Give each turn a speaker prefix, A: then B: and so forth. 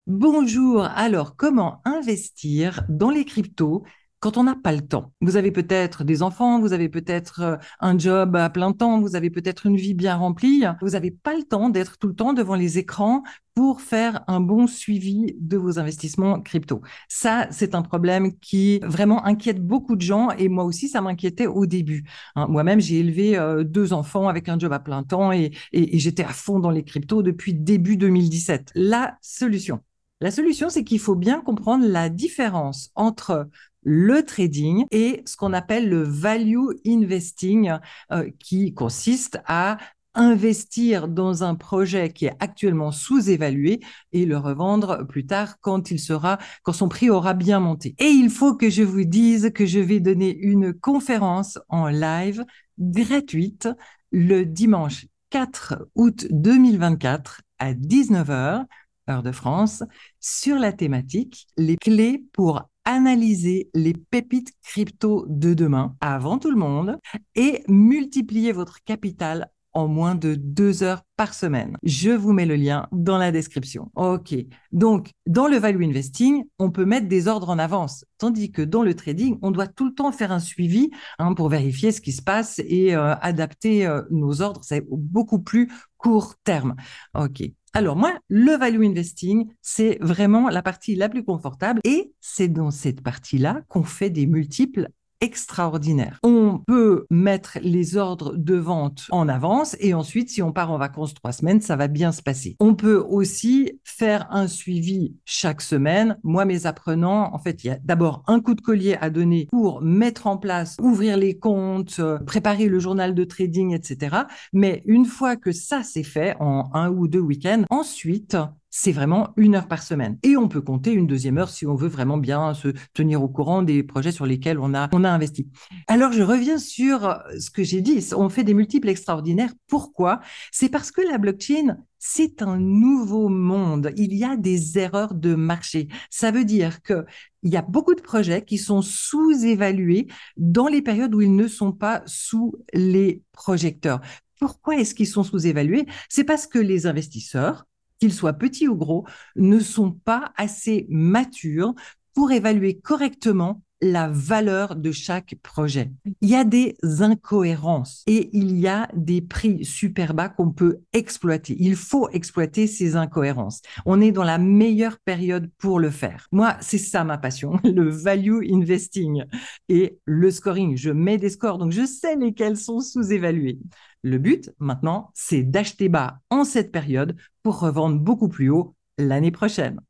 A: Bonjour, alors comment investir dans les cryptos quand on n'a pas le temps? Vous avez peut-être des enfants, vous avez peut-être un job à plein temps, vous avez peut-être une vie bien remplie, vous n'avez pas le temps d'être tout le temps devant les écrans pour faire un bon suivi de vos investissements crypto. Ça, c'est un problème qui vraiment inquiète beaucoup de gens et moi aussi, ça m'inquiétait au début. Hein, moi-même, j'ai élevé deux enfants avec un job à plein temps et j'étais à fond dans les cryptos depuis début 2017. La solution, c'est qu'il faut bien comprendre la différence entre le trading et ce qu'on appelle le value investing, qui consiste à investir dans un projet qui est actuellement sous-évalué et le revendre plus tard quand son prix aura bien monté. Et il faut que je vous dise que je vais donner une conférence en live gratuite le dimanche 4 août 2024 à 19 heures heure de France, sur la thématique les clés pour analyser les pépites crypto de demain avant tout le monde et multiplier votre capital en moins de 2 heures par semaine. Je vous mets le lien dans la description. OK. Donc, dans le value investing, on peut mettre des ordres en avance, tandis que dans le trading, on doit tout le temps faire un suivi pour vérifier ce qui se passe et adapter nos ordres. C'est beaucoup plus court terme. OK. Alors moi, le value investing, c'est vraiment la partie la plus confortable et c'est dans cette partie-là qu'on fait des multiples extraordinaires. On peut mettre les ordres de vente en avance et ensuite, si on part en vacances 3 semaines, ça va bien se passer. On peut aussi faire un suivi chaque semaine. Moi, mes apprenants, en fait, il y a d'abord un coup de collier à donner pour mettre en place, ouvrir les comptes, préparer le journal de trading, etc. Mais une fois que ça c'est fait en 1 ou 2 week-ends, ensuite, c'est vraiment 1 heure par semaine. Et on peut compter une deuxième heure si on veut vraiment bien se tenir au courant des projets sur lesquels on a investi. Alors, je reviens sur ce que j'ai dit. On fait des multiples extraordinaires. Pourquoi? C'est parce que la blockchain, c'est un nouveau monde. Il y a des erreurs de marché. Ça veut dire que il y a beaucoup de projets qui sont sous-évalués dans les périodes où ils ne sont pas sous les projecteurs. Pourquoi est-ce qu'ils sont sous-évalués? C'est parce que les investisseurs, qu'ils soient petits ou gros, ne sont pas assez matures pour évaluer correctement la valeur de chaque projet. Il y a des incohérences et il y a des prix super bas qu'on peut exploiter. Il faut exploiter ces incohérences. On est dans la meilleure période pour le faire. Moi, c'est ça ma passion, le value investing et le scoring. Je mets des scores, donc je sais lesquels sont sous-évalués. Le but, maintenant, c'est d'acheter bas en cette période pour revendre beaucoup plus haut l'année prochaine.